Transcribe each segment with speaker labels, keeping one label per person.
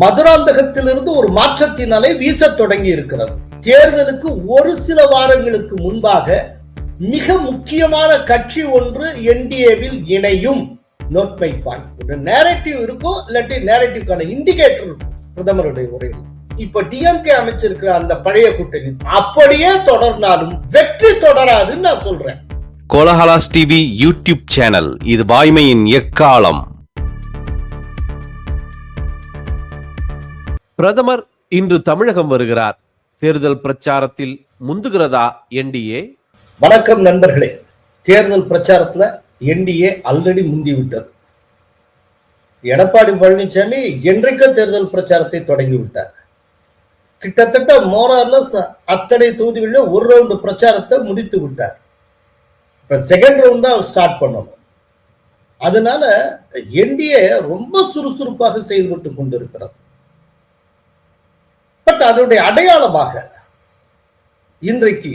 Speaker 1: மதுராந்தகத்திலிருந்து ஒரு மாற்றத்தின் அலை வீசத் தொடங்கி இருக்கிறது. தேர்தலுக்கு ஒரு சில வாரங்களுக்கு முன்பாக மிக முக்கியமான கட்சி ஒன்று என்டிஏவில் இணையும். Note my point. ஒரு நேரேட்டிவ் இருக்கும், இல்லாட்டி நேரேட்டிவ்க்கான இண்டிகேட்டர் இருக்கும் பிரதமருடைய உரையில். இப்ப டிஎம்கே அமைச்சிருக்கிற அந்த பழைய கூட்டணி அப்படியே தொடர்ந்தாலும் வெற்றி தொடராதுன்னு நான் சொல்றேன்.
Speaker 2: கோலஹலாஸ் டிவி யூடியூப் சேனல், இது வாய்மையின் எக்காலம்.
Speaker 3: பிரதமர் இன்று தமிழகம் வருகிறார். தேர்தல் பிரச்சாரத்தில் முந்துகிறதா என்டிஏ?
Speaker 1: வணக்கம் நண்பர்களே. தேர்தல் பிரச்சாரத்துல என்டிஏ ஆல்ரெடி முந்திவிட்டது. எடப்பாடி பழனிசாமி என்றைக்கோ தேர்தல் பிரச்சாரத்தை தொடங்கிவிட்டார். கிட்டத்தட்ட மோரார்லஸ் அத்தனை தொகுதிகளிலும் ஒரு ரவுண்டு பிரச்சாரத்தை முடித்து விட்டார். இப்ப செகண்ட் ரவுண்ட் தான் ஸ்டார்ட் பண்ணணும். அதனால என்டிஏ ரொம்ப சுறுசுறுப்பாக செயல்பட்டு கொண்டிருக்கிறது. பட் அதனுடைய அடையாளமாக இன்றைக்கு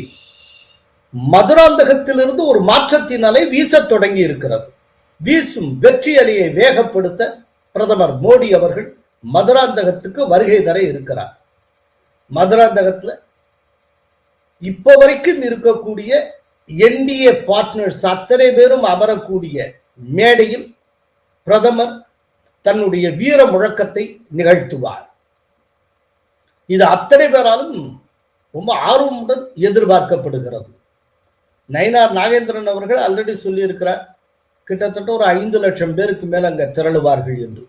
Speaker 1: மதுராந்தகத்திலிருந்து ஒரு மாற்றத்தின் அலை வீசத் தொடங்கி இருக்கிறது. வீசும் வெற்றி அலையை வேகப்படுத்த பிரதமர் மோடி அவர்கள் மதுராந்தகத்துக்கு வருகை தர இருக்கிறார். மதுராந்தகத்துல இப்ப வரைக்கும் இருக்கக்கூடிய என்டிஏ பார்ட்னர்ஸ் அத்தனை பேரும் அமரக்கூடிய மேடையில் பிரதமர் தன்னுடைய வீர முழக்கத்தை நிகழ்த்துவார். இது அத்தனை பேராலும் ரொம்ப ஆர்வமுடன் எதிர்பார்க்கப்படுகிறது. நயினார் நாகேந்திரன் அவர்கள் ஆல்ரெடி சொல்லி இருக்கிறார், கிட்டத்தட்ட ஒரு 5 லட்சம் பேருக்கு மேல அங்க திரளுவார்கள் என்று.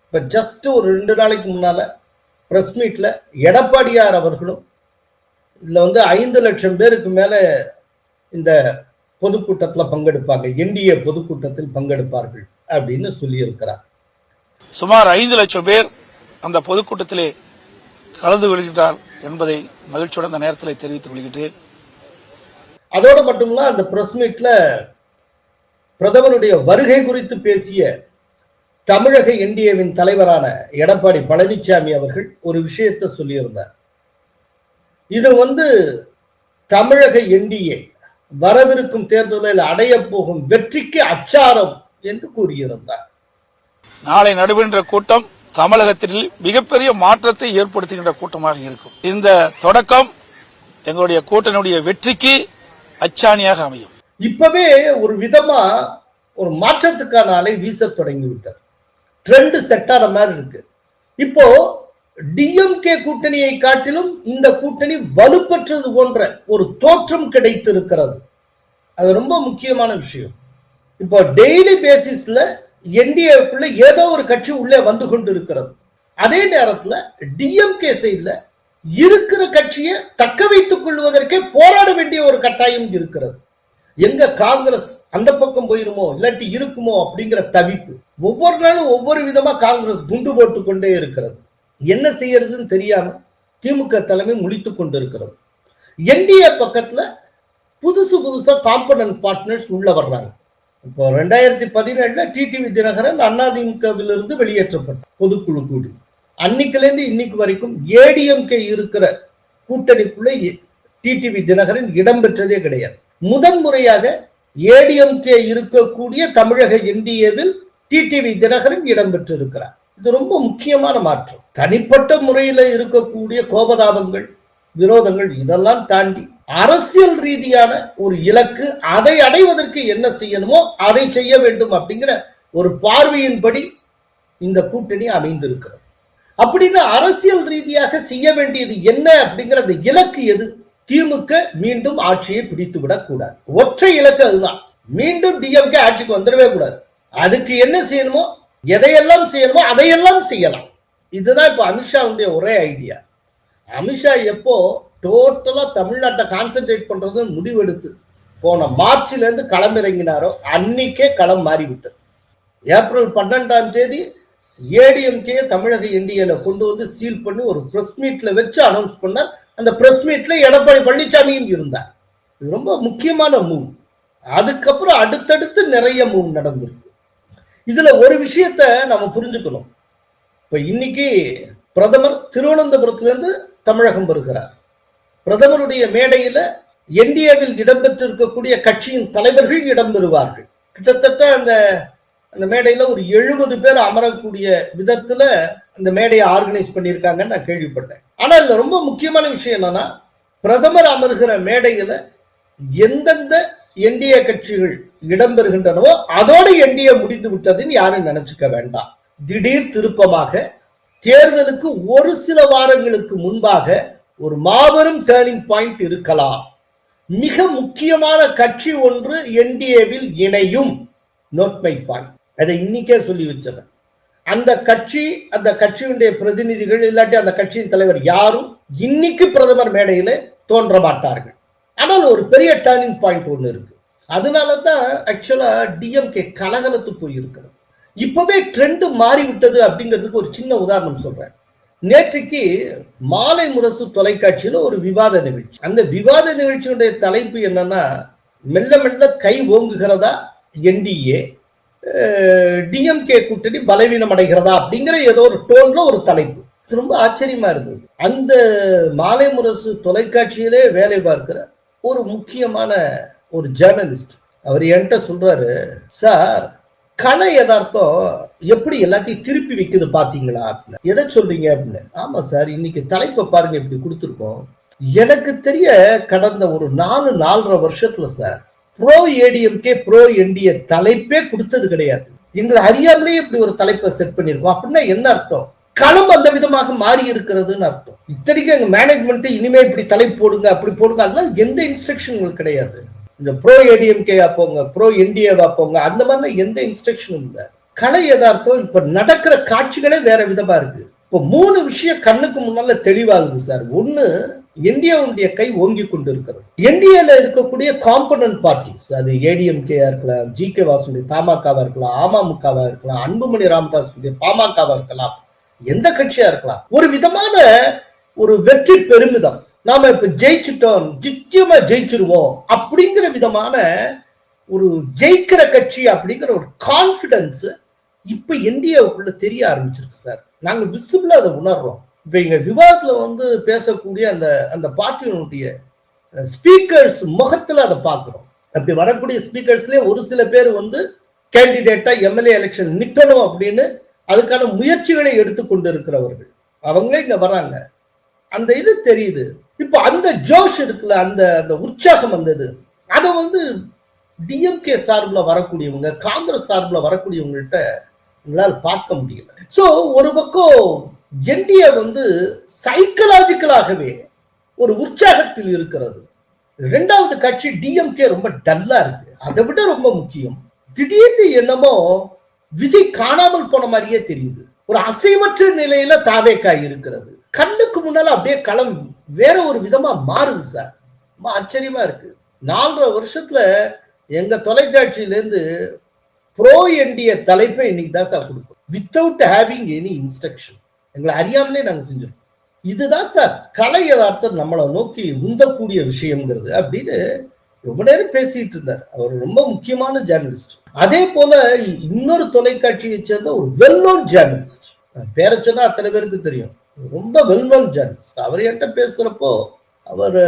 Speaker 1: இப்ப ஜஸ்ட் ஒரு 2 நாளைக்கு முன்னால பிரஸ் மீட்ல எடப்பாடியார் அவர்களும் இதுல 5 லட்சம் பேருக்கு மேல இந்த பொதுக்கூட்டத்துல பங்கெடுப்பாங்க, என்டிஏ பொதுக்கூட்டத்தில் பங்கெடுப்பார்கள் அப்படின்னு சொல்லி இருக்கிறார்.
Speaker 4: சுமார் 5 லட்சம் பேர் அந்த பொதுக்கூட்டத்திலே கலந்து கொள்கிறார் என்பதை மகிழ்ச்சியுடன் அந்த நேரத்தில் தெரிவித்துக் கொள்கிறேன்.
Speaker 1: அதோடு மட்டுமல்ல, அந்த பிரஸ் மீட்ல பிரதமருடைய வருகை குறித்து பேசிய தமிழக என்டிஏவின் தலைவரான எடப்பாடி பழனிசாமி அவர்கள் ஒரு விஷயத்தை சொல்லியிருந்தார். இது தமிழக என்டிஏ வரவிருக்கும் தேர்தலில் அடைய போகும் வெற்றிக்கு அச்சாரம் என்று கூறியிருந்தார்.
Speaker 4: நாளை நடைபெறுகின்ற கூட்டம் தமிழகத்தில் மிகப்பெரிய மாற்றத்தை ஏற்படுத்துகின்ற கூட்டமாக இருக்கும். இந்த தொடக்கம் எங்களுடைய கூட்டணியுடைய வெற்றிக்கு அச்சாணியாக அமையும்.
Speaker 1: இப்பவே ஒரு விதமா ஒரு மாற்றத்துக்கான அலை வீச தொடங்கிவிட்டது. ட்ரெண்ட் செட் ஆன மாதிரி இருக்கு. இப்போ டிஎம்கே கூட்டணியை காட்டிலும் இந்த கூட்டணி வலுப்பெற்றது போன்ற ஒரு தோற்றம் கிடைத்திருக்கிறது. அது ரொம்ப முக்கியமான விஷயம். இப்போ டெய்லி பேசிஸ்ல என்டிஏக்குள்ள ஏதோ ஒரு கட்சி உள்ளே வந்து கொண்டு இருக்கிறது. அதே நேரத்துல டிஎம்கே சைட்ல இருக்கிற கட்சியை தக்க வைத்துக் கொள்வதற்கே போராட வேண்டிய ஒரு கட்டாயம் இருக்கிறது. எங்க காங்கிரஸ் அந்த பக்கம் போயிருமோ இல்லாட்டி இருக்குமோ அப்படிங்கிற தவிப்பு. ஒவ்வொரு நாளும் ஒவ்வொரு விதமா காங்கிரஸ் குண்டு போட்டு கொண்டே இருக்கிறது. என்ன செய்யறதுன்னு தெரியாம திமுக தலைமை முழித்துக் கொண்டிருக்கிறது. என்டிஏ பக்கத்துல புதுசா காம்பனன்ட் பார்ட்னர்ஸ் உள்ள வர்றாங்க. இப்போ 2017 டிடிவி தினகரன் அதிமுகவிலிருந்து வெளியேற்றப்பட்ட பொதுக்குழு கூடி அன்னைக்குலேருந்து இன்னைக்கு வரைக்கும் ஏடிஎம்கே இருக்கிற கூட்டணிக்குள்ள டிடிவி தினகரன் இடம்பெற்றதே கிடையாது. முதன்முறையாக ஏடிஎம்கே இருக்கக்கூடிய தமிழக என்டிஏவில் டிடிவி தினகரன் இடம்பெற்றிருக்கிறார். இது ரொம்ப முக்கியமான மாற்றம். தனிப்பட்ட முறையில் இருக்கக்கூடிய கோபதாபங்கள், விரோதங்கள் இதெல்லாம் தாண்டி அரசியல் ரீதியான ஒரு இலக்கு, அதை அடைவதற்கு என்ன செய்யணுமோ அதை செய்ய வேண்டும் அப்படிங்கிற ஒரு பார்வையின்படி இந்த கூட்டணி அமைந்திருக்கிறது. அப்படின்னு அரசியல் ரீதியாக செய்ய வேண்டியது என்ன அப்படிங்கிற அந்த இலக்கு எது? திமுக மீண்டும் ஆட்சியை பிடித்து விடக்கூடாது. ஒற்றை இலக்கு அதுதான். மீண்டும் டிஎம்கே ஆட்சிக்கு வந்துடவே கூடாது. அதுக்கு என்ன செய்யணுமோ, எதையெல்லாம் செய்யணுமோ அதையெல்லாம் செய்யலாம். இதுதான் இப்ப அமித்ஷாவுடைய ஒரே ஐடியா. அமித்ஷா எப்போ டோட்டலா தமிழ்நாட்டை கான்சென்ட்ரேட் பண்றது முடிவெடுத்து போன மார்ச்ல இருந்து களமிறங்கினாரோ அன்னைக்கே களம் மாறிவிட்டது. ஏப்ரல் 12ஆம் தேதி ஏடிஎம்கே தமிழக என்டிஏல கொண்டு வந்து சீல் பண்ணி ஒரு பிரஸ் மீட்ல வச்சு அனௌன்ஸ் பண்ணார். அந்த பிரஸ் மீட்ல எடப்பாடி பழனிசாமியும் இருந்தார். இது ரொம்ப முக்கியமான மூவ். அதுக்கப்புறம் அடுத்தடுத்து நிறைய மூவ் நடந்திருக்கு. இதுல ஒரு விஷயத்த நம்ம புரிஞ்சுக்கணும். இப்ப இன்னைக்கு பிரதமர் திருவனந்தபுரத்திலிருந்து தமிழகம் வருகிறார். பிரதமருடைய மேடையில என்டிஏவில் இடம்பெற்றிருக்கக்கூடிய கட்சியின் தலைவர்கள் இடம்பெறுவார்கள். கிட்டத்தட்ட அந்த மேடையில ஒரு 70 பேர் அமரக்கூடிய விதத்துல இந்த மேடையை ஆர்கனைஸ் பண்ணியிருக்காங்கன்னு நான் கேள்விப்பட்டேன். ஆனா இதுல ரொம்ப முக்கியமான விஷயம் என்னன்னா, பிரதமர் அமர்கிற மேடையில எந்தெந்த என்டிஏ கட்சிகள் இடம்பெறுகின்றனவோ அதோடு என்டிஏ முடிந்து விட்டதுன்னு யாரும் நினைச்சுக்க வேண்டாம். திடீர் திருப்பமாக தேர்தலுக்கு ஒரு சில வாரங்களுக்கு முன்பாக ஒரு மாபெரும் டேர்னிங் பாயிண்ட் இருக்கலாம். மிக முக்கியமான கட்சி ஒன்று என்டிஏவில் இணையும். Note my point. அதை இன்னைக்கே சொல்லி வச்சிருக்கேன். அந்த கட்சியுடைய பிரதிநிதிகள் இல்லாட்டி அந்த கட்சியின் தலைவர் யாரும் இன்னைக்கு பிரதமர் மேடையில தோன்ற மாட்டார்கள். ஆனால் ஒரு பெரிய டர்னிங் பாயிண்ட் ஒன்று இருக்கு. அதனாலதான் ஆக்சுவலா டிஎம்கே கலகலத்து போயிருக்கிறது. இப்பவே ட்ரெண்ட் மாறிவிட்டது அப்படிங்கிறதுக்கு ஒரு சின்ன உதாரணம் சொல்றேன். நேற்றைக்கு மாலை முரசு தொலைக்காட்சியில ஒரு விவாத நிகழ்ச்சி. அந்த விவாத நிகழ்ச்சியுடைய தலைப்பு என்னன்னா, மெல்ல மெல்ல கை ஓங்குகிறதா என்டிஏ, டிஎம்கே கூட்டணி பலவீனம் அடைகிறதா அப்படிங்கிற ஏதோ ஒரு டோன்ல ஒரு தலைப்பு. ரொம்ப ஆச்சரியமா இருந்தது. அந்த மாலை முரசு தொலைக்காட்சியிலே வேலை பார்க்கிற ஒரு முக்கியமான ஒரு ஜேர்னலிஸ்ட் அவர் என்கிட்ட சொல்றாரு, சார் கலை யதார்த்தம் எப்படி எல்லாத்தையும் திருப்பி வைக்குது பாத்தீங்களா அப்படின்னு. எதை சொல்றீங்க அப்படின்னு. ஆமா சார், இன்னைக்கு தலைப்பை பாருங்க இப்படி கொடுத்துருக்கோம். எனக்கு தெரிய கடந்த ஒரு 4-4.5 வருஷத்துல sir pro ADMK pro NDA தலைப்பே கொடுத்தது கிடையாது. எங்களை அறியாமலே இப்படி ஒரு தலைப்பை செட் பண்ணிருக்கோம். அப்படின்னா என்ன அர்த்தம்? களம் அந்த விதமாக மாறி இருக்கிறதுன்னு அர்த்தம். இத்தனைக்கும் எங்க மேனேஜ்மெண்ட் இனிமே இப்படி தலைப்பு போடுங்க அப்படி போடுங்க அதெல்லாம் எந்த இன்ஸ்ட்ரக்ஷன்கள் கிடையாது. இந்த ப்ரோ ஏடிஎம்கே போங்க, ப்ரோ என்டிஏவா போங்க, அந்த மாதிரிலாம் எந்த இன்ஸ்ட்ரக்ஷனும் இல்லை. கலை யதார்த்தம் இப்ப நடக்கிற காட்சிகளே வேற விதமா இருக்கு. இப்போ 3 விஷயம் கண்ணுக்கு முன்னால தெளிவாகுது சார். ஒண்ணு, என்டிஏவுடைய கை ஓங்கி கொண்டு இருக்கிறது. என்டிஏல இருக்கக்கூடிய காம்பனன்ட் பார்ட்டிஸ், அது ஏடிஎம்கேயா இருக்கலாம், ஜி.கே. வாசுடைய தமாகவா இருக்கலாம், அமமுகவா இருக்கலாம், அன்புமணி ராமதாஸ் பாமகவா இருக்கலாம், எந்த கட்சியா இருக்கலாம், ஒரு விதமான ஒரு வெற்றி பெருமிதம், நாம இப்ப ஜெயிச்சுட்டோம், நிச்சயமா ஜெயிச்சிருவோம் அப்படிங்கிற விதமான ஒரு ஜெயிக்கிற கட்சி அப்படிங்கிற ஒரு கான்பிடன்ஸ் இப்ப என்டிஏவுக்குள்ள தெரிய ஆரம்பிச்சிருக்கு சார். நாங்க விசிபிளா அதை உணர்றோம். இப்ப எங்க விவாதத்துல பேசக்கூடிய அந்த பார்ட்டியினுடைய ஸ்பீக்கர்ஸ் முகத்துல அதை பாக்குறோம். அப்படி வரக்கூடிய ஸ்பீக்கர்ஸ்லயே ஒரு சில பேர் கேண்டிடேட்டா எம்எல்ஏ எலெக்ஷன் நிக்கணும் அப்படின்னு அதுக்கான முயற்சிகளை எடுத்துக்கொண்டு இருக்கிறவர்கள் அவங்களே இங்க வராங்க. அந்த இது தெரியுது. இப்ப அந்த ஜோஷ் இருக்குல்ல, அந்த உற்சாகம் வந்தது, அதை டிஎம்கே சார்பில் வரக்கூடியவங்க, காங்கிரஸ் சார்பில் வரக்கூடியவங்கள்ட்ட உங்களால் பார்க்க முடியல. சோ ஒரு பக்கம் என்டிஏ சைக்கலாஜிக்கலாகவே ஒரு உற்சாகத்தில் இருக்கிறது. 2வது கட்சி டிஎம்கே ரொம்ப டல்லா இருக்கு. அதை விட ரொம்ப முக்கியம், திடீர்னு என்னமோ விஜய் காணாமல் போன மாதிரியே தெரியுது. ஒரு அசைவற்ற நிலையில தாவேக்காய் இருக்கிறது. கண்ணுக்கு முன்னால அப்படியே களம் வேற ஒரு விதமா மாறுது சார். ஆச்சரியமா இருக்கு. 4.5 வருஷத்துல எங்க தொலைக்காட்சியிலேருந்து ப்ரோ என்டிஏ தலைப்பை இன்னைக்கு தான் சார் கொடுப்போம், வித்தவுட் ஹேவிங் எனி இன்ஸ்ட்ரக்ஷன். எங்களை அறியாமலே நாங்க செஞ்சிருக்கோம். இதுதான் சார் கலை யதார்த்தம் நம்மளை நோக்கி உந்தக்கூடிய விஷயம்ங்கிறது அப்படின்னு ரொம்ப நேரம் பேசிட்டு இருந்தார். அவர் ரொம்ப முக்கியமான ஜேர்னலிஸ்ட். அதே போல இன்னொரு தொலைக்காட்சியை சேர்ந்த ஒரு வெல் நோன் ஜேர்னலிஸ்ட், பேரை சொன்னா அத்தனை பேருக்கு தெரியும், ரொம்ப வெல் நோன் ஜேர்னலிஸ்ட். அவர் என்கிட்ட பேசுறப்போ அவர்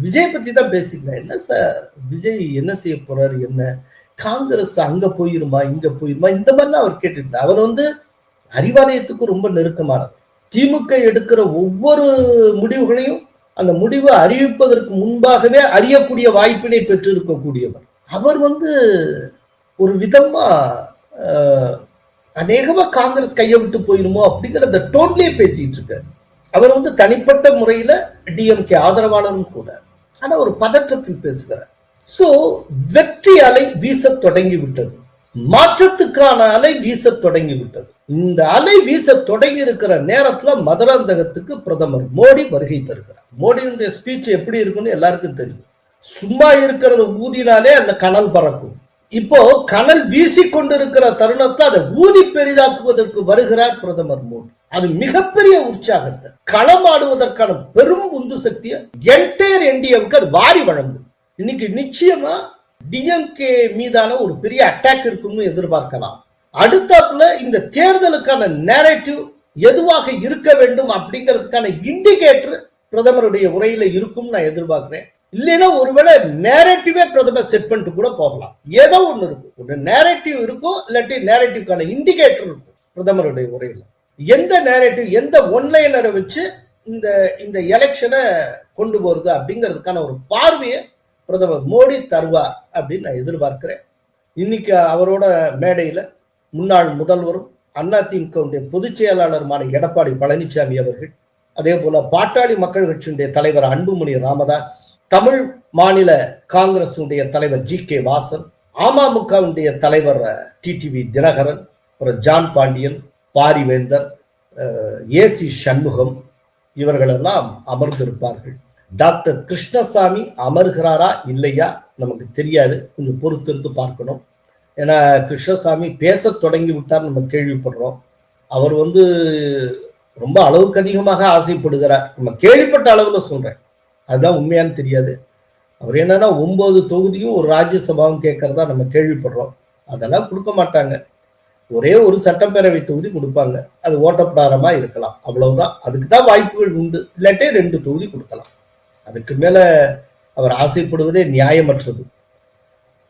Speaker 1: விஜய் பத்தி தான் பேசிக்கிறேன். என்ன சார் விஜய் என்ன செய்ய போறாரு, என்ன காங்கிரஸ் அங்க போயிருமா இங்க போயிருமா, இந்த மாதிரிலாம் அவர் கேட்டுட்டு. அவர் அறிவாலயத்துக்கு ரொம்ப நெருக்கமானவர். திமுக எடுக்கிற ஒவ்வொரு முடிவுகளையும் அந்த முடிவை அறிவிப்பதற்கு முன்பாகவே அறியக்கூடிய வாய்ப்பினை பெற்றிருக்கக்கூடியவர். அவர் ஒரு விதமா அநேகமா காங்கிரஸ் கையை விட்டு போயிருமோ அப்படிங்கிற அந்த டோன்லயே பேசிட்டு இருக்காரு. அவர் தனிப்பட்ட முறையில டிஎம்கே ஆதரவாளரும் கூட, ஆனா ஒரு பதற்றத்தில் பேசுகிறார். சோ வெற்றி அலை வீச தொடங்கி விட்டது, மாற்றத்துக்கான அலை வீச தொடங்கி விட்டது. இந்த அலை வீச தொடங்கி இருக்கிற நேரத்துல மதுராந்தகத்துக்கு பிரதமர் மோடி வருகை தருகிறார். மோடியினுடைய ஸ்பீச் எப்படி இருக்குன்னு எல்லாருக்கும் தெரியும். சும்மா இருக்கிறத ஊதினாலே அந்த கனல் பறக்கும். இப்போ கனல் வீசி கொண்டிருக்கிற தருணத்தை அதை ஊதி பெரிதாக்குவதற்கு வருகிறார் பிரதமர் மோடி. அது மிகப்பெரிய உற்சாகத்தை, களமாடுவதற்கான பெரும் உந்து சக்தியை என்டையர் என்டிஏவுக்கு அது வாரி வழங்கும். இன்னைக்கு நிச்சயமா டிஎம்கே மீதான ஒரு பெரிய அட்டாக் இருக்கும்னு எதிர்பார்க்கலாம். அடுத்தாப்புல இந்த தேர்தலுக்கான நேரேட்டிவ் எதுவாக இருக்க வேண்டும் அப்படிங்கிறதுக்கான இண்டிகேட்டர் பிரதமருடைய உரையில இருக்கும் நான் எதிர்பார்க்கிறேன். இல்லைன்னா ஒருவேளை நேரேட்டிவே பிரதமர் செட் பண்ணிட்டு கூட போகலாம். ஏதோ ஒண்ணு இருக்கும், ஒரு நேரேட்டிவ் இருக்கும், இல்லாட்டி நேரேட்டிவ்க்கான இண்டிகேட்டர் இருக்கும் பிரதமருடைய உரையில. எந்த நேரேட்டிவ், எந்த ஒன்லைனரை வச்சு இந்த இந்த எலெக்ஷனை கொண்டு போறது அப்படிங்கிறதுக்கான ஒரு பார்வையை பிரதமர் மோடி தருவார் அப்படின்னு நான் எதிர்பார்க்கிறேன். இன்னைக்கு அவரோட மேடையில முன்னாள் முதல்வரும் அதிமுக பொதுச் செயலாளருமான எடப்பாடி பழனிசாமி அவர்கள், அதே போல பாட்டாளி மக்கள் கட்சியினுடைய தலைவர் அன்புமணி ராமதாஸ், தமிழ் மாநில காங்கிரஸ் தலைவர் ஜி.கே. வாசன், அமமுகவுடைய தலைவர் டிடிவி தினகரன், ஜான் பாண்டியன், பாரிவேந்தர், ஏசி சண்முகம், இவர்களெல்லாம் அமர்ந்திருப்பார்கள். டாக்டர் கிருஷ்ணசாமி அமர்கிறாரா இல்லையா நமக்கு தெரியாது, கொஞ்சம் பொறுத்திருந்து பார்க்கணும். ஏன்னா கிருஷ்ணசாமி பேச தொடங்கி விட்டார் நம்ம கேள்விப்படுறோம். அவர் ரொம்ப அளவுக்கு அதிகமாக ஆசைப்படுகிறார், நம்ம கேள்விப்பட்ட அளவுல சொல்றேன், அதுதான் உண்மையான்னு தெரியாது. அவர் என்னன்னா 9 தொகுதியும் ஒரு ராஜ்யசபாவும் கேட்கறதா நம்ம கேள்விப்படுறோம். அதெல்லாம் கொடுக்க மாட்டாங்க, ஒரே ஒரு சட்டப்பேரவை தொகுதி கொடுப்பாங்க, அது ஓட்டப்படாரமா இருக்கலாம், அவ்வளவுதான். அதுக்கு தான் வாய்ப்புகள் உண்டு, இல்லாட்டே 2 தொகுதி கொடுக்கலாம். அதுக்கு மேல அவர் ஆசைப்படுவதே நியாயமற்றது.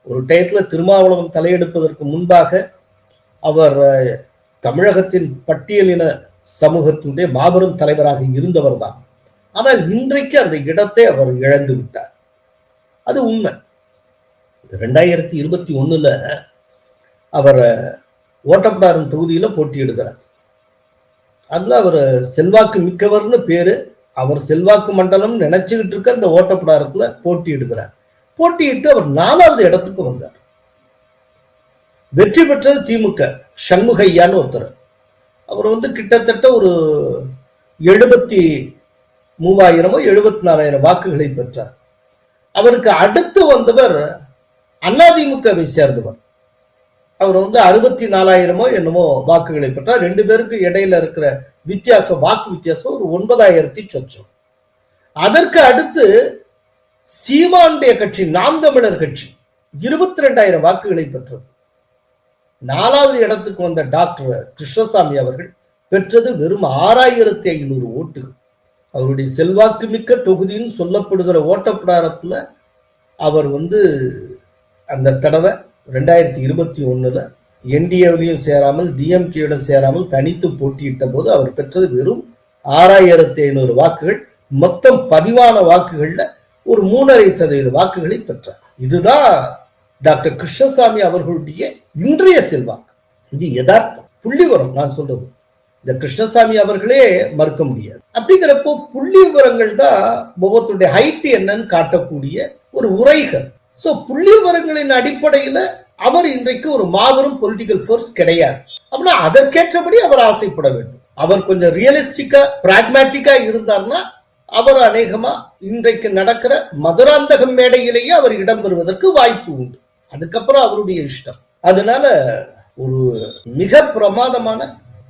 Speaker 1: ஒரு டயத்துல திருமாவளவன் தலையெடுப்பதற்கு முன்பாக அவர் தமிழகத்தின் பட்டியலின சமூகத்தினுடைய மாபெரும் தலைவராக இருந்தவர் தான். ஆனால் இன்றைக்கு அந்த இடத்தை அவர் இழந்து விட்டார், அது உண்மை. 2021 அவர் ஓட்டப்படாரம் தொகுதியில போட்டியிடுகிறார். அதுல அவர் செல்வாக்கு மிக்கவர்னு பேரு, அவர் செல்வாக்கு மண்டலம் நினைச்சுக்கிட்டு இருக்க அந்த ஓட்டப்படாரத்துல போட்டியிடுகிறார். போட்டியிட்டு அவர் 4வது இடத்துக்கு வந்தார். வெற்றி பெற்றது திமுக, சண்முகையான்னு ஒருத்தர். அவர் கிட்டத்தட்ட ஒரு 73,000 74,000 வாக்குகளை பெற்றார். அவருக்கு அடுத்து வந்தவர் அதிமுகவை சேர்ந்தவர். அவர் 64,000 என்னமோ வாக்குகளை பெற்றார். 2 பேருக்கு இடையில இருக்கிற வித்தியாசம், வாக்கு வித்தியாசம் ஒரு 9,000 சொச்சம். அதற்கு அடுத்து சீமானுடைய கட்சி, நாம் தமிழர் கட்சி 22,000 வாக்குகளை பெற்றது. 4வது இடத்துக்கு வந்த டாக்டர் கிருஷ்ணசாமி அவர்கள் பெற்றது வெறும் 6,500 ஓட்டுகள். அவருடைய செல்வாக்கு மிக்க தொகுதின்னு சொல்லப்படுகிற ஓட்டப்படாரத்துல அவர் அந்த தடவை 2021 என்டிஏவிலையும் சேராமல் டிஎம்கேயுடன் சேராமல் தனித்து போட்டியிட்ட போது அவர் பெற்றது வெறும் 6,500 வாக்குகள். மொத்தம் 10 வாக்குகள்ல ஒரு 3.5% வாக்குகளை பெற்றார். இதுதான் டாக்டர் கிருஷ்ணசாமி அவர்களுடைய இன்றைய செல்வாக்கு. இது யதார்த்தம், புள்ளி விவரம் நான் சொல்றது. இந்த கிருஷ்ணசாமி அவர்களே மறுக்க முடியாது. அப்படிங்கிறப்போ புள்ளி விவரங்கள் தான் முகத்துடைய ஹைட் என்னன்னு காட்டக்கூடிய ஒரு உரைகள். சோ புள்ளி விவரங்களின் அடிப்படையில அவர் இன்றைக்கு ஒரு மாபெரும் பொலிட்டிக்கல் ஃபோர்ஸ் கிடையாது. அப்படின்னா அதற்கேற்றபடி அவர் ஆசைப்பட வேண்டும். அவர் கொஞ்சம் ரியலிஸ்டிக்கா பிராக்மேட்டிக்கா இருந்தார்னா அவர் அநேகமா இன்றைக்கு நடக்கிற மதுராந்தகம் மேடையிலேயே அவர் இடம்பெறுவதற்கு வாய்ப்பு உண்டு. அதுக்கப்புறம் அவருடைய இஷ்டம். அதனால ஒரு மிக பிரமாதமான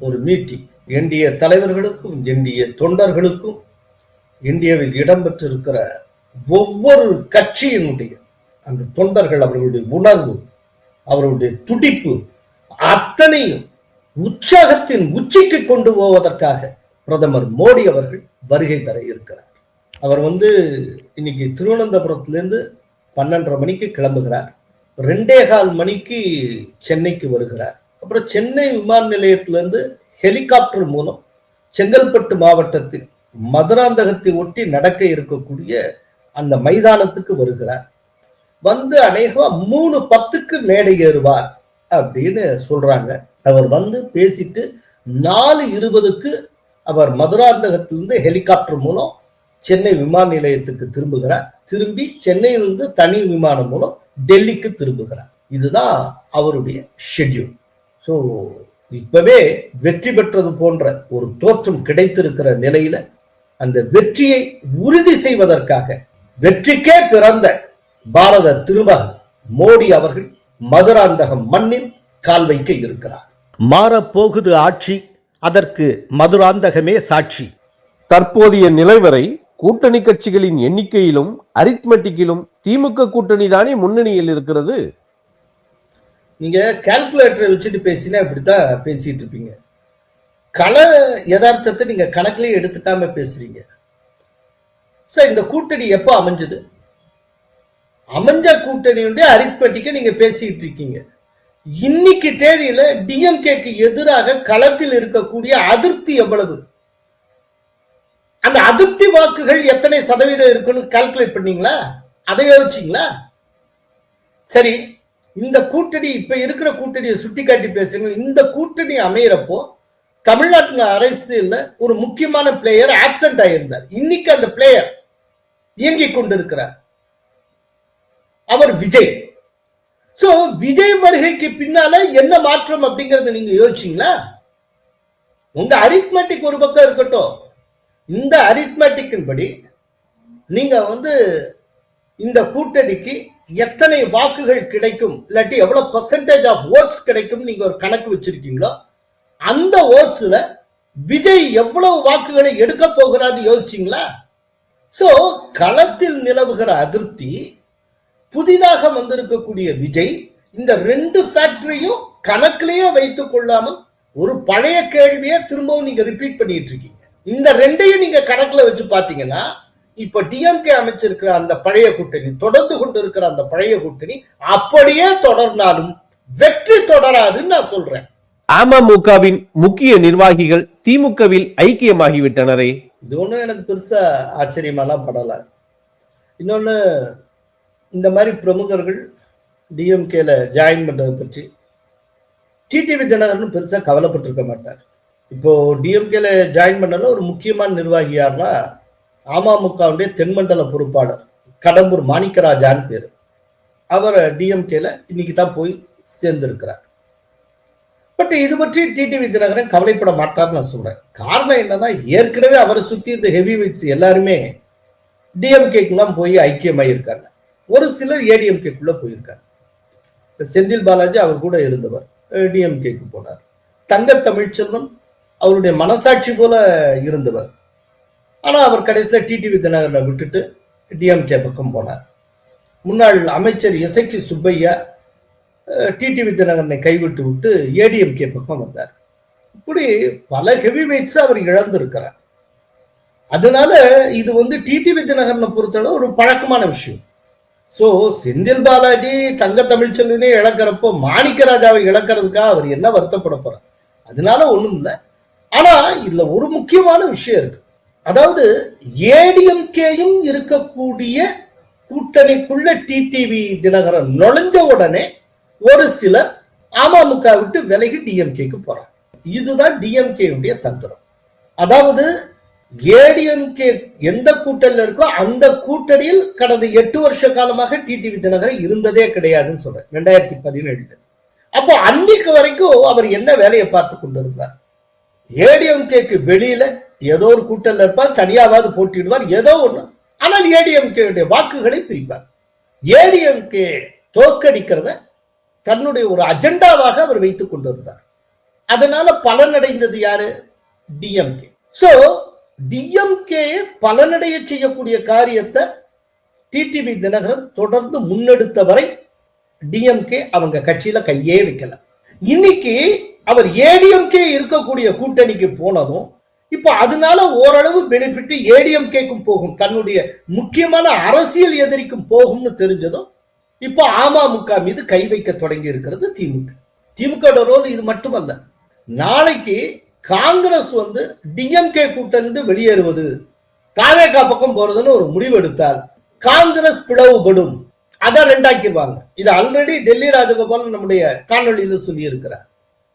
Speaker 1: ஒரு மீட்டிங் என்டிஏ தலைவர்களுக்கும் என்டிஏ தொண்டர்களுக்கும் இந்தியாவில் இடம்பெற்றிருக்கிற ஒவ்வொரு கட்சியினுடைய அந்த தொண்டர்கள், அவர்களுடைய உணர்வு, அவர்களுடைய துடிப்பு அத்தனையும் உற்சாகத்தின் உச்சிக்கு கொண்டு போவதற்காக பிரதமர் மோடி அவர்கள் வருகை தர இருக்கிறார். அவர் இன்னைக்கு திருவனந்தபுரத்திலிருந்து 12:30 மணிக்கு கிளம்புகிறார். 2:15 மணிக்கு சென்னைக்கு வருகிறார். அப்புறம் சென்னை விமான நிலையத்திலிருந்து ஹெலிகாப்டர் மூலம் செங்கல்பட்டு மாவட்டத்தில் மதுராந்தகத்தை ஒட்டி நடக்க இருக்கக்கூடிய அந்த மைதானத்துக்கு வருகிறார். அநேகமா 3:10 மேடை ஏறுவார் அப்படின்னு சொல்றாங்க. அவர் பேசிட்டு 4:20 அவர் மதுராந்தகத்திலிருந்து ஹெலிகாப்டர் மூலம் சென்னை விமான நிலையத்துக்கு திரும்புகிறார். திரும்பி சென்னையிலிருந்து தனி விமானம் மூலம் டெல்லிக்கு திரும்புகிறார். இதுதான் அவருடைய ஷெட்யூல். ஸோ இப்பவே வெற்றி பெற்றது போன்ற ஒரு தோற்றம் கிடைத்திருக்கிற நிலையில அந்த வெற்றியை உறுதி செய்வதற்காக வெற்றிக்கே பிறந்த பாரத திருமகன் மோடி அவர்கள் மதுராந்தகம் மண்ணில் கால் வைக்க இருக்கிறார். மாறப்போகுது ஆட்சி, அதற்கு மதுராந்தகமே சாட்சி.
Speaker 3: தற்போதைய நிலைவரை கூட்டணி கட்சிகளின் எண்ணிக்கையிலும் அரித்மெட்டிக்கிலும் திமுக கூட்டணி தானே முன்னணியில் இருக்கிறது.
Speaker 1: நீங்க கால்குலேட்டரை வச்சுட்டு பேசினா இப்படித்தான் பேசிட்டு இருப்பீங்க. கள யதார்த்தத்தை நீங்க கணக்கிலேயே எடுத்துக்காம பேசுறீங்க. சார், இந்த கூட்டணி எப்போ அமைஞ்சது? அமைஞ்ச கூட்டணியுடைய அரித்மெட்டிக்கை நீங்க பேசிட்டு இருக்கீங்க. இன்னைக்கு தேதியில டிஎம்கேக்கு எதிராக களத்தில் இருக்கக்கூடிய அதிருப்தி எவ்வளவு, அந்த அதிருப்தி வாக்குகள் எத்தனை சதவீதம் இருக்குன்னு கால்குலேட் பண்ணீங்களா? அதை யோசிச்சீங்களா? சரி, இந்த கூட்டணி இப்ப இருக்கிற கூட்டணியை சுட்டி காட்டி பேசுறீங்க. இந்த கூட்டணி அமையறப்போ தமிழ்நாட்டின் அரசியல்ல ஒரு முக்கியமான பிளேயர் ஆப்சென்ட் ஆயிருந்தார். இன்னைக்கு அந்த பிளேயர் இயங்கிக் கொண்டிருக்கிறார். அவர் விஜய். சோ விஜய் வருகைக்கு பின்னால என்ன மாற்றம் அப்படிங்கறத நீங்க யோசிச்சீங்களா? உங்க அரித்மெட்டிக் ஒரு பக்கம் இருக்கட்டும். இந்த அரித்மெட்டிக்கின் படி நீங்க இந்த கூட்டணிக்கு எத்தனை வாக்குகள் கிடைக்கும், இல்லாட்டி எவ்வளவு பெர்சன்டேஜ் ஆஃப் ஓட்ஸ் கிடைக்கும் நீங்க ஒரு கணக்கு வச்சிருக்கீங்களோ, அந்த ஓட்ஸ்ல விஜய் எவ்வளவு வாக்குகளை எடுக்க போகிறான்னு யோசிச்சீங்களா? சோ களத்தில் நிலவுகிற அதிருப்தி, புதிதாக வந்திருக்கக்கூடிய விஜய், இந்த ரெண்டு ஃபேக்டரையும் கணக்கிலேயே வைத்துக் கொள்ளாமல் ஒரு பழைய கேள்வியை திரும்பவும் நீங்க ரிப்பீட் பண்ணிட்டு இருக்கீங்க. இந்த ரெண்டையும் நீங்க கணக்குல வச்சு பாத்தீங்கன்னா, இப்ப டிஎம்கே அமைச்சிருக்கிற அந்த பழைய கூட்டணி, தொடர்ந்து கொண்டு இருக்கிற அந்த பழைய கூட்டணி அப்படியே தொடர்ந்தாலும் வெற்றி தொடராதுன்னு நான் சொல்றேன்.
Speaker 3: அமமுகவின் முக்கிய நிர்வாகிகள் திமுகவில் ஐக்கியமாகிவிட்டனரே.
Speaker 1: இது ஒன்றும் எனக்கு பெருசா ஆச்சரியமாலாம் படல. இன்னொன்னு, இந்த மாதிரி பிரமுகர்கள் டிஎம்கேல ஜாயின் பண்றதை பற்றி டிடிவி தினகரன் பெருசா கவலைப்பட்டிருக்க மாட்டார். இப்போ டிஎம்கேல ஜாயின் பண்ணல ஒரு முக்கியமான நிர்வாகி யாருன்னா அமமுகவுடைய தென்மண்டல பொறுப்பாளர் கடம்பூர் மாணிக்கராஜான்னு பேரு. அவர் டிஎம்கேல இன்னைக்கு தான் போய் சேர்ந்திருக்கிறார். பட் இது பற்றி டிடிவி தினகரன் கவலைப்பட மாட்டார்னு நான் சொல்றேன். காரணம் என்னன்னா, ஏற்கனவே அவரை சுத்தி இந்த ஹெவி வெயிட்ஸ் எல்லாருமே டிஎம்கேக்குலாம் போய் ஐக்கியமாயிருக்காங்க. ஒரு சிலர் ஏடிஎம்கேக்குள்ள போயிருக்காங்க. செந்தில் பாலாஜி அவர் கூட இருந்தவர் டிஎம்கேக்கு போனார். தங்க தமிழ்ச்செல்வன் அவருடைய மனசாட்சி போல இருந்தவர். ஆனா அவர் கடைசியில டிடிவி தினகரனை விட்டுட்டு டிஎம்கே பக்கம் போனார். முன்னாள் அமைச்சர் எசக்கி சுப்பையா டிடிவி தினகரனை கைவிட்டு விட்டு ஏடிஎம்கே பக்கம் வந்தார். இப்படி பல ஹெவி வெயிட்ஸ் அவர் இழந்திருக்கிறார். அதனால இது டிடிவி தினகரனை பொறுத்தளவு ஒரு பழக்கமான விஷயம். சோ செந்தில் பாலாஜி தங்க தமிழ்ச்செல்வனே இழக்கிறப்போ மாணிக்கராஜாவை இழக்கிறதுக்காக அவர் என்ன வருத்தப்பட போறார்? அதனால ஒண்ணும் இல்லை. ஆனா இதுல ஒரு முக்கியமான விஷயம் இருக்கு. அதாவது ஏடிஎம்கேயும் இருக்கக்கூடிய கூட்டணிக்குள்ள டிடிவி தினகரன் நுழைஞ்ச உடனே ஒரு சிலர் அமமுக விட்டு விலகி டிஎம்கேக்கு போறாங்க. இதுதான் டிஎம்கேயுடைய தந்திரம். அதாவது ஏடிஎம்கே எந்த கூட்டணியில் இருக்கோ அந்த கூட்டணியில் கடந்த 8 வருஷ காலமாக டிடிவி தினகரன் இருந்ததே கிடையாதுன்னு சொல்றேன். 2017 அப்போ அன்னைக்கு வரைக்கும் அவர் என்ன வேலையை பார்த்து கொண்டிருந்தார்? ஏடிஎம்கேக்கு வெளியில ஏதோ ஒரு கூட்டணியில் இருப்பார், தனியாவது போட்டிடுவார், ஏதோ ஒண்ணு. ஆனால் ஏடிஎம்கே வாக்குகளை பிரிப்பார். ஏடிஎம்கே தோற்கடிக்கிறத தன்னுடைய ஒரு அஜெண்டாவாக அவர் வைத்துக் கொண்டிருந்தார். அதனால பலனடைந்தது யாரு? டிஎம்கே. சோ டிஎம்கே பலனடைய செய்யக்கூடிய காரியத்தை டிடிவி தினகரன் தொடர்ந்து முன்னெடுத்த வரை டிஎம்கே அவங்க கட்சியில கையே வைக்கல. இன்னைக்கு அவர் ஏடிஎம்கே இருக்கக்கூடிய கூட்டணிக்கு போனதும் இப்ப அதனால ஓரளவு பெனிஃபிட் ஏடிஎம்கேக்கும் போகும், தன்னுடைய முக்கியமான அரசியல் எதிரிக்கும் போகும்னு தெரிஞ்சதும் இப்ப அமமுக மீது கை வைக்க தொடங்கி இருக்கிறது திமுக. திமுக ரோல் இது மட்டுமல்ல. நாளைக்கு காங்கிரஸ் டிஎம்கே கூட்டணி வெளியேறுவது, தாவேகா பக்கம் போறதுன்னு ஒரு முடிவு எடுத்தால் காங்கிரஸ் பிளவுபடும். அதான் ரெண்டாக்கிடுவாங்க. இது ஆல்ரெடி டெல்லி ராஜகோபால் நம்முடைய காணொலியில சொல்லி இருக்கிறார்.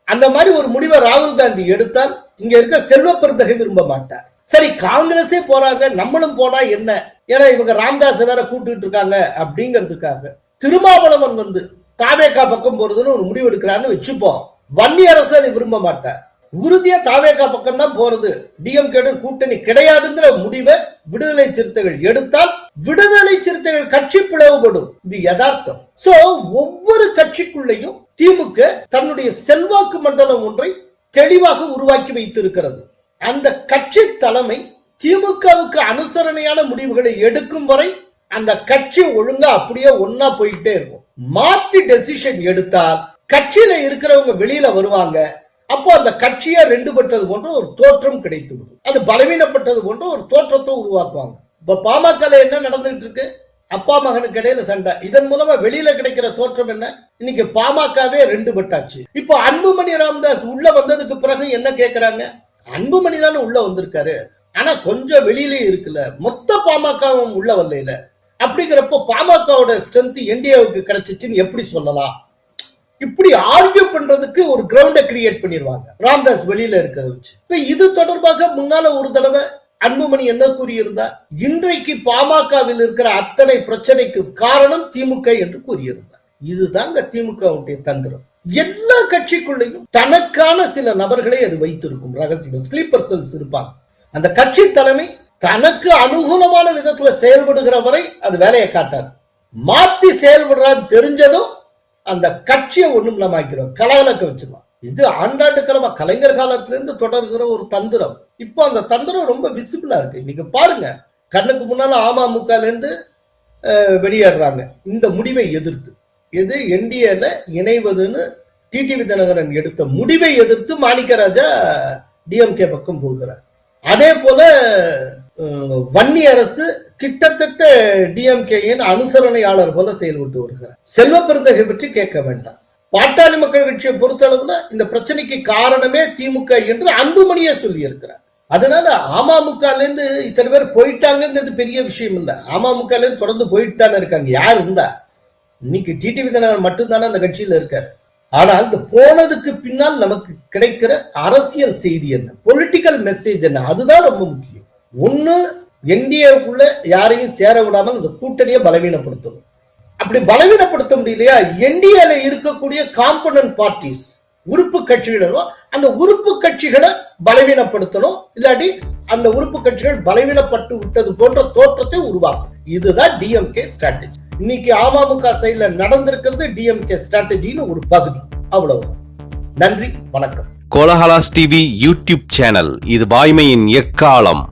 Speaker 1: அந்த மாதிரி ஒரு முடிவை ராகுல் காந்தி எடுத்தால் இங்க இருக்க செல்வ பெருந்தகை விரும்ப மாட்டார். சரி, காங்கிரஸே போறாங்க, நம்மளும் போனா என்ன, ஏன்னா இவங்க ராம்தாஸ் வேற கூப்பிட்டு இருக்காங்க அப்படிங்கிறதுக்காக திருமாவளவன் தாவேகா பக்கம் போறதுன்னு ஒரு முடிவு எடுக்கிறான்னு வச்சுப்போம். வன்னியரசு அதை விரும்ப மாட்டார். உறுதியா தாவேகா பக்கம் தான் போறது, டிஎம்கே கூட்டணி கிடையாதுங்கிற முடிவை விடுதலை சிறுத்தைகள் எடுத்தால் விடுதலை சிறுத்தைகள் கட்சி பிளவுபடும். இது யதார்த்தம். சோ ஒவ்வொரு கட்சிக்குள்ளேயும் திமுக தன்னுடைய செல்வாக்கு மண்டலம் ஒன்றை தெளிவாக உருவாக்கி வைத்திருக்கிறது. அந்த கட்சி தலைமை திமுகவுக்கு அனுசரணையான முடிவுகளை எடுக்கும் வரை அந்த கட்சி ஒழுங்கா அப்படியே ஒன்னா போயிட்டே இருக்கும். மாத்தி டெசிஷன் எடுத்தால் கட்சியில இருக்கிறவங்க வெளியில வருவாங்க. அப்போ அந்த கட்சியா ரெண்டுபட்டது போன்ற ஒரு தோற்றம் கிடைத்து விடும். அது பலவீனப்பட்டது போன்ற ஒரு தோற்றத்தை உருவாக்குவாங்க. இப்ப பாமக என்ன நடந்துட்டு இருக்கு? அப்பா மகனுக்கு இடையில சண்டை. இதன் மூலமா வெளியில கிடைக்கிற தோற்றம் என்ன? இன்னைக்கு பாமகவே 2 பட்டாச்சு. இப்போ அன்புமணி ராமதாஸ் உள்ள வந்ததுக்கு பிறகு என்ன கேக்குறாங்க? அன்புமணி தானே உள்ள வந்திருக்காரு, ஆனா கொஞ்சம் வெளியிலே இருக்குல்ல, மொத்த பாமகவும் உள்ள வரல. அப்படிங்கிறப்போ பாமகவோட ஸ்ட்ரென்த் என்டிஏவுக்கு கிடைச்சிச்சுன்னு எப்படி சொல்லலாம்? இப்படி ஆர்கியூ பண்றதுக்கு ஒரு கிரவுண்டை கிரியேட் பண்ணிடுவாங்க ராமதாஸ் வெளியில இருக்கிறத வச்சு. இப்ப இது தொடர்பாக முன்னால ஒரு தடவை அன்புமணி என்ன கூறியிருந்தார்? இன்றைக்கு பாமகவில் இருக்கிற அத்தனை பிரச்சனைக்கு காரணம் திமுக என்று கூறியிருந்தார். இதுதாங்க திமுகவுடைய தந்திரம். எல்லா கட்சிக்குள்ளையும் தனக்கான சில நபர்களை அது வைத்திருக்கும். ரகசியம் ஸ்லீப்பர் செல்ஸ் இருப்பாங்க. அந்த கட்சி தலைமை தனக்கு அனுகூலமான விதத்துல செயல்படுகிற வரை அது வேலையை காட்டாது. மாத்தி செயல்படுறான்னு தெரிஞ்சதும் அந்த கட்சியை ஒண்ணும் இல்லாம கலகலக்க வச்சிருவான். இது ஆண்டாண்டு காலமா கலைஞர் காலத்துல இருந்து தொடர்கிற ஒரு தந்திரம். இப்போ அந்த தந்திரம் ரொம்ப விசிபிளா இருக்கு. இன்னைக்கு பாருங்க, கண்ணுக்கு முன்னால அமமுகல இருந்து வெளியேறாங்க இந்த முடிவை எதிர்த்து. எது என்டிஏல இணைவதுன்னு டிடிவி தினகரன் எடுத்த முடிவை எதிர்த்து மாணிக்கராஜா டிஎம்கே பக்கம் போகிறார். அதே போல வன்னி அரசு கிட்டத்தட்ட டிஎம்கேயின் அனுசரணையாளர் போல செயல்பட்டு வருகிறார். செல்வ பெருந்தகை பற்றி கேட்க வேண்டாம். பாட்டாளி மக்கள் கட்சியை பொறுத்தளவுல இந்த பிரச்சனைக்கு காரணமே திமுக என்று அன்புமணியே சொல்லி இருக்கிறார். அதனால அமமுகல இருந்து இத்தனை பேர் போயிட்டாங்கிறது பெரிய விஷயம் இல்ல. அமமுகல இருந்து தொடர்ந்து போயிட்டு தானே இருக்காங்க. யார் இருந்தா? இன்னைக்கு டிடிவி தினகரன் மட்டும்தானே அந்த கட்சியில இருக்காரு. ஆனால் இந்த போனதுக்கு பின்னால் நமக்கு கிடைக்கிற அரசியல் செய்தி என்ன, பொலிட்டிக்கல் மெசேஜ் என்ன, அதுதான் ரொம்ப முக்கியம். ஒண்ணு, என்டிஏக்குள்ள யாரையும் சேர விடாமல் இந்த கூட்டணியை பலவீனப்படுத்தணும். அப்படி பலவீனப்படுத்த முடியலையா, என்டிஏல இருக்கக்கூடிய காம்பனன்ட் பார்ட்டிஸ் உறுப்பு கட்சிகளும் அந்த உறுப்பு கட்சிகளை பலவீனப்படுத்தணும். இல்லாட்டி அந்த உறுப்பு கட்சிகள் பலவீனப்பட்டு விட்டது போன்ற தோற்றத்தை உருவாக்கும். இதுதான் டிஎம்கே ஸ்ட்ராட்டஜி. இன்னைக்கு அமமுக சைட்ல நடந்திருக்கிறது டிஎம்கே ஸ்ட்ராட்டஜின்னு ஒரு பகுதி. அவ்வளவுதான். நன்றி, வணக்கம்.
Speaker 2: கோலஹலாஸ் டிவி யூடியூப் சேனல், இது வாய்மையின் எக்காலம்.